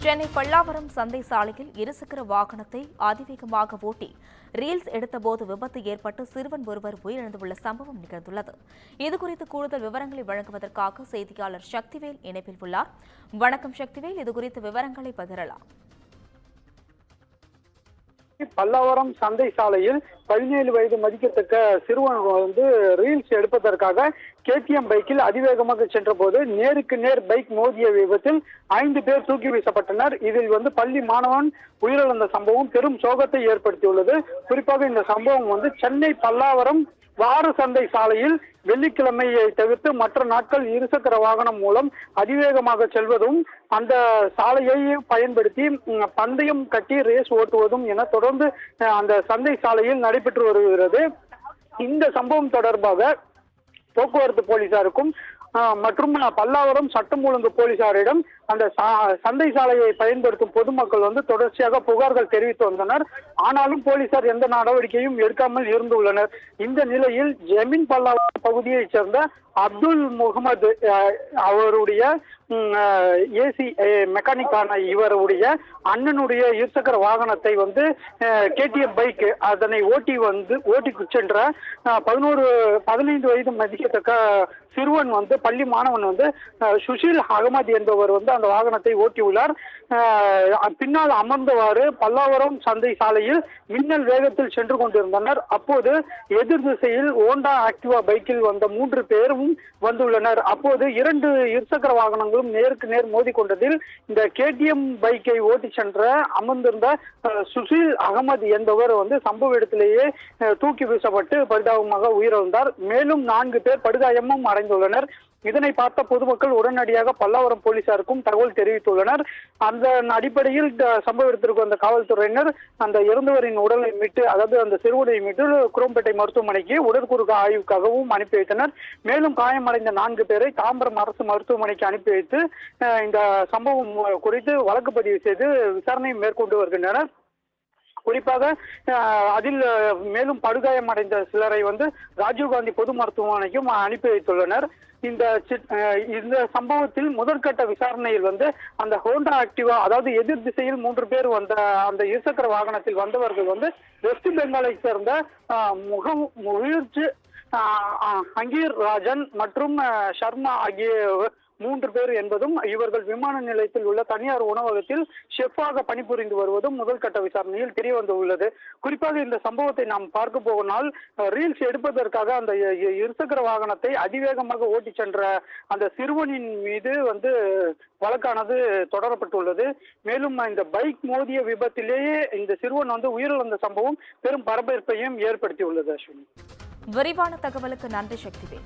சென்னை பல்லாவரம் சந்தை சாலையில் இருசக்கர வாகனத்தை அதிவேகமாக ஓட்டி ரீல்ஸ் எடுத்தபோது விபத்து ஏற்பட்டு சிறுவன் ஒருவர் உயிரிழந்துள்ள சம்பவம் நிகழ்ந்துள்ளது. இதுகுறித்து கூடுதல் விவரங்களை வழங்குவதற்காக செய்தியாளர் சக்திவேல் இணைப்பில் உள்ளார். வணக்கம் சக்திவேல், இதுகுறித்து விவரங்களை பகிரலாம். பல்லாவரம் சந்தை சாலையில் 17 வயது மதிக்கத்தக்க சிறுவன் ரீல்ஸ் எடுப்பதற்காக KTM பைக்கில் அதிவேகமாக சென்ற போது நேருக்கு நேர் பைக் மோதிய விபத்தில் 5 பேர் தூக்கி வீசப்பட்டனர். இதில் பள்ளி மாணவன் உயிரிழந்த சம்பவம் பெரும் சோகத்தை ஏற்படுத்தியுள்ளது. குறிப்பாக இந்த சம்பவம் சென்னை பல்லாவரம் வார சந்தை சாலையில் வெள்ளிக்கிழமையை தவிர்த்து மற்ற நாட்கள் இருசக்கர வாகனம் மூலம் அதிவேகமாக செல்வதும் அந்த சாலையை பயன்படுத்தி பந்தயம் கட்டி ரேஸ் ஓட்டுவதும் என தொடர்ந்து அந்த சந்தை சாலையில் நடைபெற்று வருகிறது. இந்த சம்பவம் தொடர்பாக போக்குவரத்து போலீசாருக்கும் மற்றும் பல்லாவரம் சட்டம் ஒழுங்கு போலீசாரிடம் அந்த சந்தை சாலையை பயன்படுத்தும் பொதுமக்கள் தொடர்ச்சியாக புகார்கள் தெரிவித்து வந்தனர். ஆனாலும் போலீசார் எந்த நடவடிக்கையும் எடுக்காமல் இருந்துள்ளனர். இந்த நிலையில் ஜமீன் பல்லாவரம் பகுதியைச் சேர்ந்த அப்துல் முகமது அவருடைய ஏசி மெக்கானிக்கான இவருடைய அண்ணனுடைய இருசக்கர வாகனத்தை KTM பைக் அதனை ஓட்டி சென்ற 15 வயது மதிக்கத்தக்க சிறுவன் பள்ளி மாணவன் சுஷீல் அகமது என்பவர் அந்த வாகனத்தை ஓட்டியுள்ளார். பின்னால் அமர்ந்தவாறு பல்லாவரம் சந்தை சாலையில் மின்னல் வேகத்தில் சென்று கொண்டிருந்தனர். அப்போது எதிர் திசையில் ஹோண்டா ஆக்டிவா பைக்கில் வந்த 3 பேரும் வந்துள்ளனர். அப்போது 2 இருசக்கர வாகனங்களும் நேருக்கு நேர் மோதி கொண்டதில் இந்த KTM பைக்கை ஓட்டி சென்ற அமர்ந்திருந்த சுஷீல் அகமது என்பவர் சம்பவ இடத்திலேயே தூக்கி வீசப்பட்டு பரிதாபமாக உயிரிழந்தார். மேலும் 4 பேர் படுகாயமும் அடைந்துள்ளனர். இதனை பார்த்த பொதுமக்கள் உடனடியாக பல்லாவரம் போலீசாருக்கும் தகவல் தெரிவித்துள்ளனர். அந்த அடிப்படையில் சம்பவ இடத்திற்கு வந்த காவல்துறையினர் அந்த இறந்தவரின் உடலை மீட்டு, அதாவது அந்த சிறுவனை மீட்டு குரோம்பேட்டை மருத்துவமனைக்கு உடற்கூறு ஆய்வுக்காகவும் அனுப்பி வைத்தனர். மேலும் காயமடைந்த 4 பேரை தாம்பரம் அரசு மருத்துவமனைக்கு அனுப்பி வைத்து இந்த சம்பவம் குறித்து வழக்கு பதிவு செய்து விசாரணை மேற்கொண்டு வருகின்றனர். குறிப்பாக அதில் மேலும் படுகாயம் அடைந்த சிலரை ராஜீவ்காந்தி பொது மருத்துவமனைக்கும் அனுப்பி வைத்துள்ளனர். இந்த சம்பவத்தில் முதற்கட்ட விசாரணையில் அந்த ஹோண்டா ஆக்டிவா, அதாவது எதிர் திசையில் 3 பேர் வந்த அந்த இருசக்கர வாகனத்தில் வந்தவர்கள் வெஸ்ட் பெங்காலை சேர்ந்த முகமுயற்சி அங்கீர் ராஜன் மற்றும் ஷர்மா ஆகிய 3 பேர் என்பதும் இவர்கள் விமான நிலையத்தில் உள்ள தனியார் உணவகத்தில் ஷெஃபாக பணிபுரிந்து வருவதும் முதல் கட்ட விசாரணையில் தெரிய வந்துள்ளது. குறிப்பாக இந்த சம்பவத்தை நாம் பார்க்க போனால் ரீல்ஸ் எடுப்பதற்காக அந்த இருசக்கர வாகனத்தை அதிவேகமாக ஓட்டி சென்ற அந்த சிறுவனின் மீது வழக்கானது தொடரப்பட்டுள்ளது. மேலும் இந்த பைக் மோதிய விபத்திலேயே இந்த சிறுவன் உயிரிழந்த சம்பவம் பெரும் பரபரப்பையும் ஏற்படுத்தியுள்ளது. அஸ்வினி, விரிவான தகவலுக்கு நன்றி சக்திவேல்.